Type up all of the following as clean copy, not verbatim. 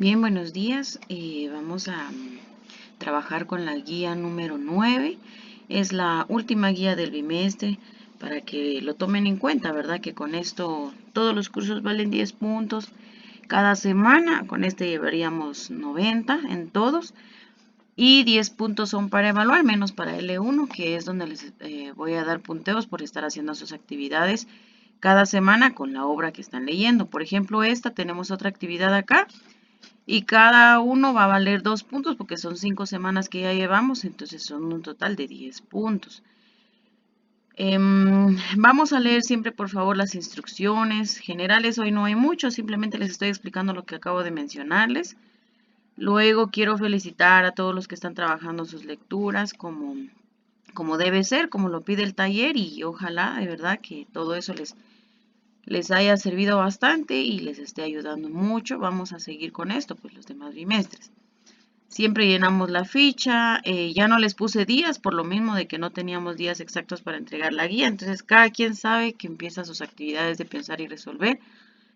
Bien, buenos días. Vamos a trabajar con la guía número 9. Es la última guía del bimestre para que lo tomen en cuenta, ¿verdad? Que con esto todos los cursos valen 10 puntos cada semana. Con este llevaríamos 90 en todos. Y 10 puntos son para evaluar, menos para L1, que es donde les voy a dar punteos por estar haciendo sus actividades cada semana con la obra que están leyendo. Por ejemplo, esta tenemos otra actividad acá. Y cada uno va a valer 2 puntos porque son 5 semanas que ya llevamos, entonces son un total de 10 puntos. Vamos a leer siempre, por favor, las instrucciones generales. Hoy no hay mucho, simplemente les estoy explicando lo que acabo de mencionarles. Luego quiero felicitar a todos los que están trabajando sus lecturas como debe ser, como lo pide el taller, y ojalá de verdad que todo eso les haya servido bastante y les esté ayudando mucho. Vamos a seguir con esto, pues los demás bimestres. Siempre llenamos la ficha, ya no les puse días por lo mismo de que no teníamos días exactos para entregar la guía, entonces cada quien sabe que empieza sus actividades de pensar y resolver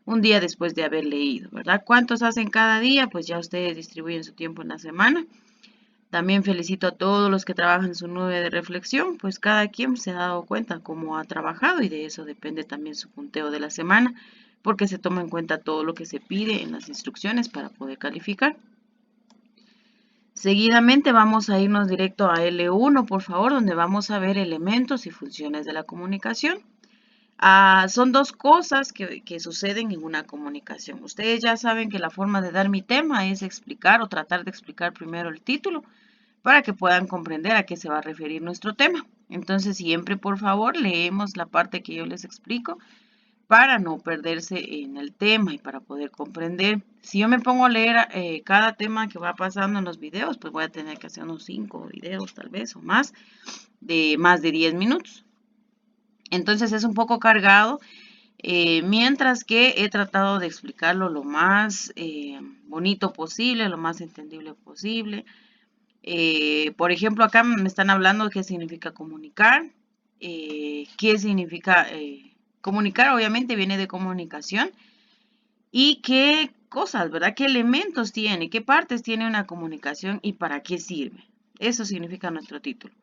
un día después de haber leído, ¿verdad? ¿Cuántos hacen cada día? Pues ya ustedes distribuyen su tiempo en la semana. También felicito a todos los que trabajan su nube de reflexión, pues cada quien se ha dado cuenta cómo ha trabajado y de eso depende también su punteo de la semana, porque se toma en cuenta todo lo que se pide en las instrucciones para poder calificar. Seguidamente vamos a irnos directo a L1, por favor, donde vamos a ver elementos y funciones de la comunicación. Son dos cosas que suceden en una comunicación. Ustedes ya saben que la forma de dar mi tema es explicar o tratar de explicar primero el título para que puedan comprender a qué se va a referir nuestro tema. Entonces, siempre, por favor, leemos la parte que yo les explico para no perderse en el tema y para poder comprender. Si yo me pongo a leer cada tema que va pasando en los videos, pues voy a tener que hacer unos 5 videos tal vez o más de 10 minutos. Entonces es un poco cargado, mientras que he tratado de explicarlo lo más bonito posible, lo más entendible posible. Por ejemplo, acá me están hablando de qué significa comunicar, qué significa comunicar, obviamente viene de comunicación, y qué cosas, ¿verdad? ¿Qué elementos tiene? ¿Qué partes tiene una comunicación y para qué sirve? Eso significa nuestro título.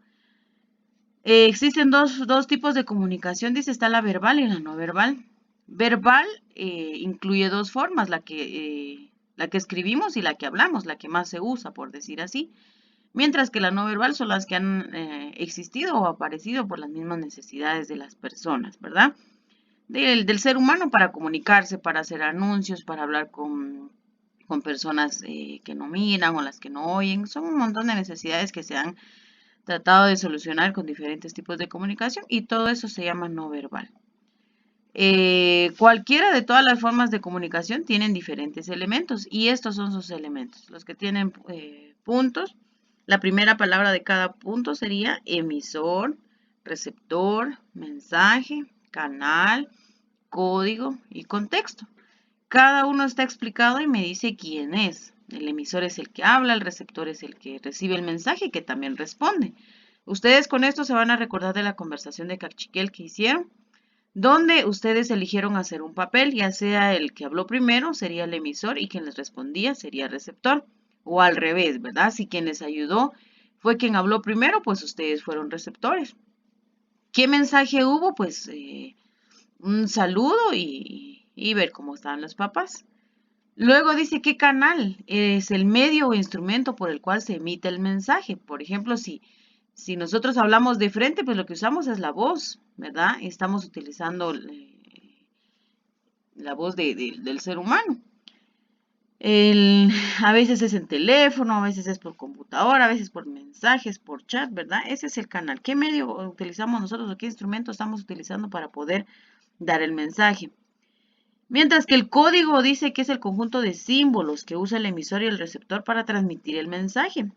Existen dos tipos de comunicación, dice, está la verbal y la no verbal. Verbal incluye dos formas, la que escribimos y la que hablamos, la que más se usa, por decir así. Mientras que la no verbal son las que han existido o aparecido por las mismas necesidades de las personas, ¿verdad? Del ser humano para comunicarse, para hacer anuncios, para hablar con personas que no miran o las que no oyen. Son un montón de necesidades que se han tratado de solucionar con diferentes tipos de comunicación y todo eso se llama no verbal. Cualquiera de todas las formas de comunicación tienen diferentes elementos y estos son sus elementos. Los que tienen puntos, la primera palabra de cada punto sería emisor, receptor, mensaje, canal, código y contexto. Cada uno está explicado y me dice quién es. El emisor es el que habla, el receptor es el que recibe el mensaje y que también responde. Ustedes con esto se van a recordar de la conversación de Cachiquel que hicieron, donde ustedes eligieron hacer un papel, ya sea el que habló primero sería el emisor y quien les respondía sería el receptor, o al revés, ¿verdad? Si quien les ayudó fue quien habló primero, pues ustedes fueron receptores. ¿Qué mensaje hubo? Pues un saludo y ver cómo estaban los papás. Luego dice qué canal es el medio o instrumento por el cual se emite el mensaje. Por ejemplo, si nosotros hablamos de frente, pues lo que usamos es la voz, ¿verdad? Estamos utilizando la voz del ser humano. A veces es en teléfono, a veces es por computadora, a veces por mensajes, por chat, ¿verdad? Ese es el canal. ¿Qué medio utilizamos nosotros o qué instrumento estamos utilizando para poder dar el mensaje? Mientras que el código dice que es el conjunto de símbolos que usa el emisor y el receptor para transmitir el mensaje.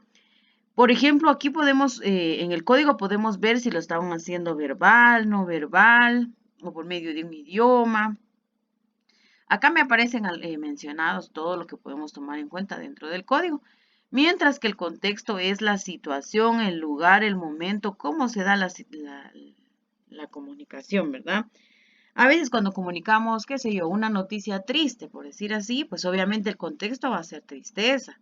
Por ejemplo, aquí podemos, en el código podemos ver si lo estaban haciendo verbal, no verbal, o por medio de un idioma. Acá me aparecen mencionados todo lo que podemos tomar en cuenta dentro del código. Mientras que el contexto es la situación, el lugar, el momento, cómo se da la comunicación, ¿verdad? A veces cuando comunicamos, qué sé yo, una noticia triste, por decir así, pues obviamente el contexto va a ser tristeza.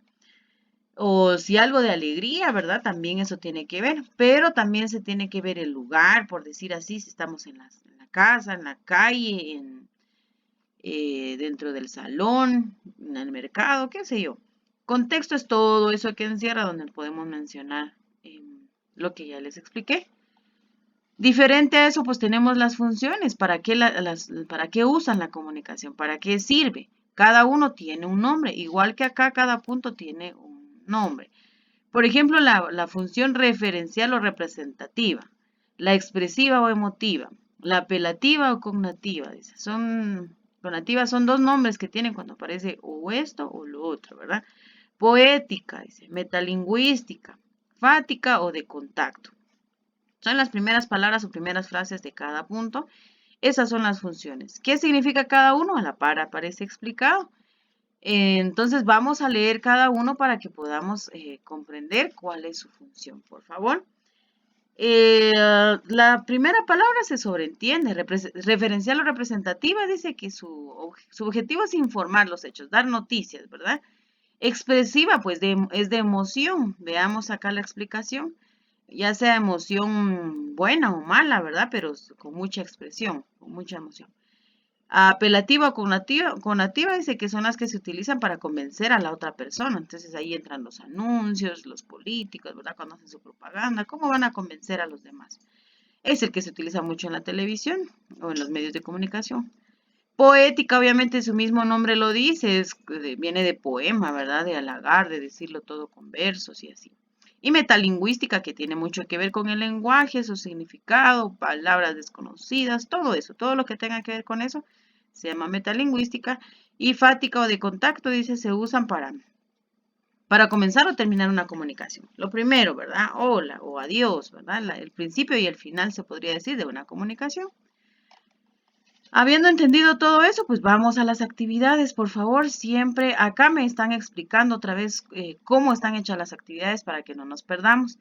O si algo de alegría, ¿verdad? También eso tiene que ver, pero también se tiene que ver el lugar, por decir así, si estamos en la casa, en la calle, dentro del salón, en el mercado, qué sé yo. Contexto es todo eso que encierra donde podemos mencionar lo que ya les expliqué. Diferente a eso, pues tenemos las funciones, para qué usan la comunicación, para qué sirve. Cada uno tiene un nombre, igual que acá cada punto tiene un nombre. Por ejemplo, la función referencial o representativa, la expresiva o emotiva, la apelativa o cognativa. Cognativas son dos nombres que tienen cuando aparece o esto o lo otro, ¿verdad? Poética, dice, metalingüística, fática o de contacto. Son las primeras palabras o primeras frases de cada punto. Esas son las funciones. ¿Qué significa cada uno? A la par aparece explicado. Entonces vamos a leer cada uno para que podamos comprender cuál es su función, por favor. La primera palabra se sobreentiende, referencial o representativa, dice que su objetivo es informar los hechos, dar noticias, ¿verdad? Expresiva, pues es de emoción. Veamos acá la explicación, ya sea emoción buena o mala, ¿verdad? Pero con mucha expresión, con mucha emoción. Apelativa o conativa dice que son las que se utilizan para convencer a la otra persona. Entonces ahí entran los anuncios, los políticos, ¿verdad? Cuando hacen su propaganda, ¿cómo van a convencer a los demás? Es el que se utiliza mucho en la televisión o en los medios de comunicación. Poética, obviamente su mismo nombre lo dice, viene de poema, ¿verdad? De halagar, de decirlo todo con versos y así. Y metalingüística, que tiene mucho que ver con el lenguaje, su significado, palabras desconocidas, todo eso, todo lo que tenga que ver con eso, se llama metalingüística. Y fática o de contacto, dice, se usan para comenzar o terminar una comunicación. Lo primero, ¿verdad? Hola o adiós, ¿verdad? El principio y el final se podría decir de una comunicación. Habiendo entendido todo eso, pues vamos a las actividades, por favor. Siempre acá me están explicando otra vez cómo están hechas las actividades para que no nos perdamos.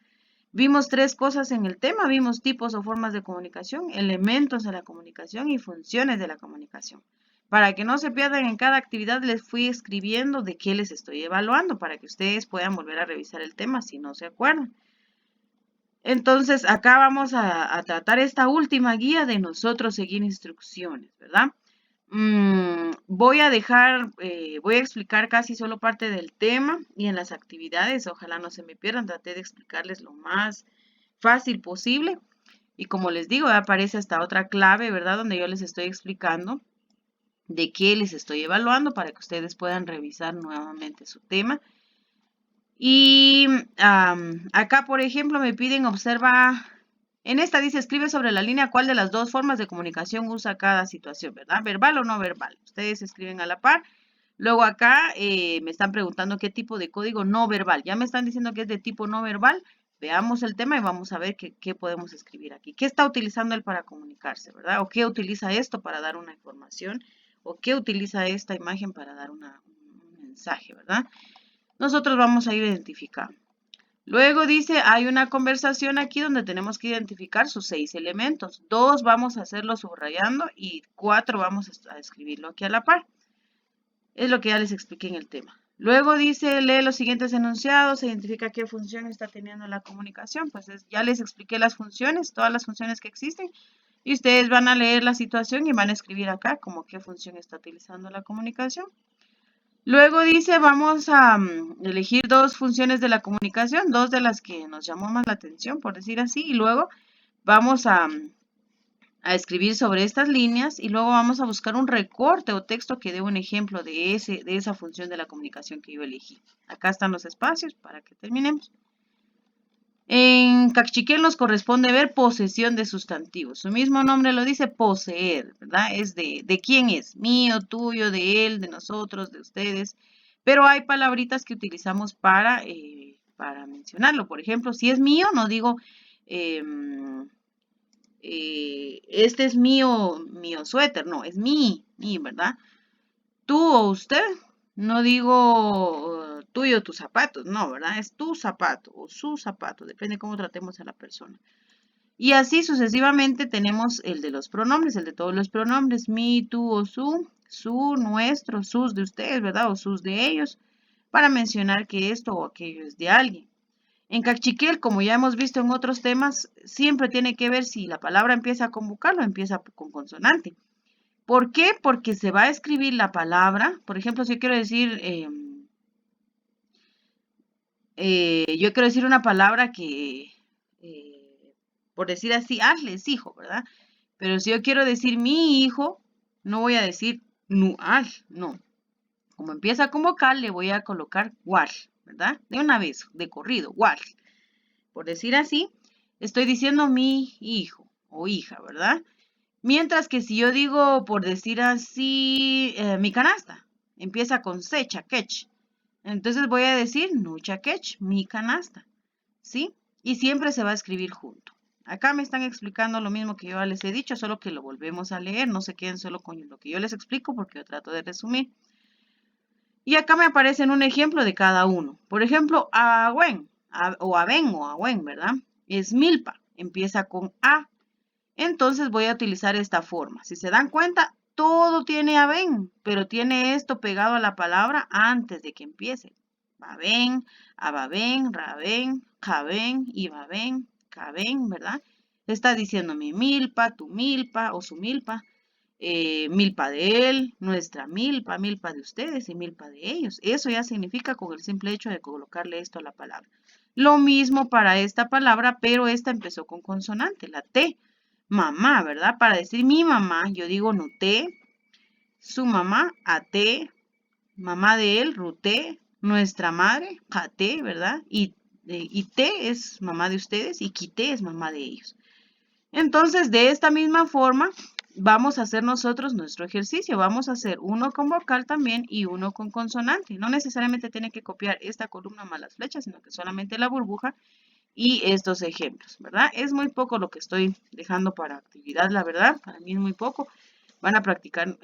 Vimos tres cosas en el tema, vimos tipos o formas de comunicación, elementos de la comunicación y funciones de la comunicación. Para que no se pierdan en cada actividad, les fui escribiendo de qué les estoy evaluando para que ustedes puedan volver a revisar el tema si no se acuerdan. Entonces, acá vamos a tratar esta última guía de nosotros seguir instrucciones, ¿verdad? Voy a explicar casi solo parte del tema y en las actividades, ojalá no se me pierdan, traté de explicarles lo más fácil posible. Y como les digo, aparece esta otra clave, ¿verdad? Donde yo les estoy explicando de qué les estoy evaluando para que ustedes puedan revisar nuevamente su tema. Y acá, por ejemplo, me piden, observa, en esta dice, escribe sobre la línea cuál de las dos formas de comunicación usa cada situación, ¿verdad? ¿Verbal o no verbal? Ustedes escriben a la par. Luego acá me están preguntando qué tipo de código no verbal. Ya me están diciendo que es de tipo no verbal. Veamos el tema y vamos a ver qué podemos escribir aquí. ¿Qué está utilizando él para comunicarse, verdad? ¿O qué utiliza esto para dar una información? ¿O qué utiliza esta imagen para dar un mensaje, verdad? Nosotros vamos a ir identificando. Luego dice, hay una conversación aquí donde tenemos que identificar sus 6 elementos. 2 vamos a hacerlo subrayando y 4 vamos a escribirlo aquí a la par. Es lo que ya les expliqué en el tema. Luego dice, lee los siguientes enunciados, se identifica qué función está teniendo la comunicación. Pues ya les expliqué las funciones, todas las funciones que existen. Y ustedes van a leer la situación y van a escribir acá como qué función está utilizando la comunicación. Luego dice, vamos a elegir dos funciones de la comunicación, dos de las que nos llamó más la atención, por decir así, y luego vamos a escribir sobre estas líneas y luego vamos a buscar un recorte o texto que dé un ejemplo de esa función de la comunicación que yo elegí. Acá están los espacios para que terminemos. En Cachiquel nos corresponde ver posesión de sustantivos. Su mismo nombre lo dice, poseer, ¿verdad? Es de quién es, mío, tuyo, de él, de nosotros, de ustedes. Pero hay palabritas que utilizamos para mencionarlo. Por ejemplo, si es mío, no digo, este es mío suéter, no, es mi, ¿verdad? Tú o usted, no digo tuyo tus zapatos, no, ¿verdad? Es tu zapato o su zapato, depende cómo tratemos a la persona. Y así sucesivamente tenemos el de los pronombres, el de todos los pronombres, mi, tú o su, nuestro, sus de ustedes, ¿verdad? O sus de ellos, para mencionar que esto o aquello es de alguien. En cachiquel, como ya hemos visto en otros temas, siempre tiene que ver si la palabra empieza con vocal o empieza con consonante. ¿Por qué? Porque se va a escribir la palabra. Por ejemplo, si yo quiero decir, una palabra que, por decir así, hazles hijo, ¿verdad? Pero si yo quiero decir mi hijo, no voy a decir nual, no. Como empieza con vocal, le voy a colocar wal, ¿verdad? De una vez, de corrido, wal. Por decir así, estoy diciendo mi hijo o hija, ¿verdad? Mientras que si yo digo, por decir así, mi canasta, empieza con se, chaquech. Entonces voy a decir nu chaquech, mi canasta, ¿sí? Y siempre se va a escribir junto. Acá me están explicando lo mismo que yo ya les he dicho, solo que lo volvemos a leer. No se queden solo con lo que yo les explico porque yo trato de resumir. Y acá me aparece un ejemplo de cada uno. Por ejemplo, agüen, o aben o agüen, ¿verdad? Es milpa, empieza con a. Entonces voy a utilizar esta forma. Si se dan cuenta, todo tiene aben, pero tiene esto pegado a la palabra antes de que empiece. Baben, ababen, raben, jaben, ibaben, caben, ¿verdad? Está diciendo mi milpa, tu milpa o su milpa, milpa de él, nuestra milpa, milpa de ustedes y milpa de ellos. Eso ya significa con el simple hecho de colocarle esto a la palabra. Lo mismo para esta palabra, pero esta empezó con consonante, la T. Mamá, ¿verdad? Para decir mi mamá, yo digo nuté, su mamá, até, mamá de él, ruté, nuestra madre, jaté, ¿verdad? Y te es mamá de ustedes y quité es mamá de ellos. Entonces, de esta misma forma, vamos a hacer nosotros nuestro ejercicio. Vamos a hacer uno con vocal también y uno con consonante. No necesariamente tiene que copiar esta columna más las flechas, sino que solamente la burbuja y estos ejemplos, ¿verdad? Es muy poco lo que estoy dejando para actividad, la verdad. Para mí es muy poco. Van a practicar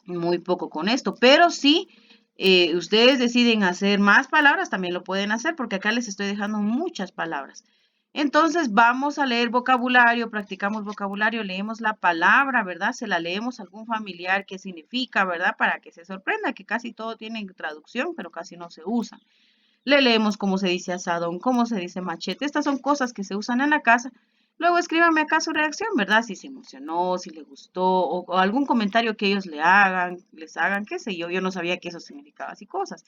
muy poco con esto, pero si ustedes deciden hacer más palabras, también lo pueden hacer, porque acá les estoy dejando muchas palabras. Entonces vamos a leer vocabulario, practicamos vocabulario, leemos la palabra, ¿verdad? Se la leemos a algún familiar, qué significa, ¿verdad? Para que se sorprenda que casi todo tiene traducción, pero casi no se usa. Le leemos cómo se dice asadón, cómo se dice machete. Estas son cosas que se usan en la casa. Luego escríbanme acá su reacción, ¿verdad? Si se emocionó, si le gustó, o algún comentario que ellos les hagan, qué sé yo. Yo no sabía que eso significaba así cosas.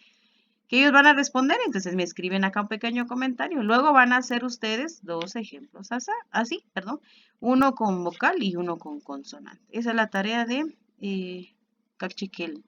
Que ellos van a responder, entonces me escriben acá un pequeño comentario. Luego van a hacer ustedes dos ejemplos así, perdón. Uno con vocal y uno con consonante. Esa es la tarea de Cachiquel.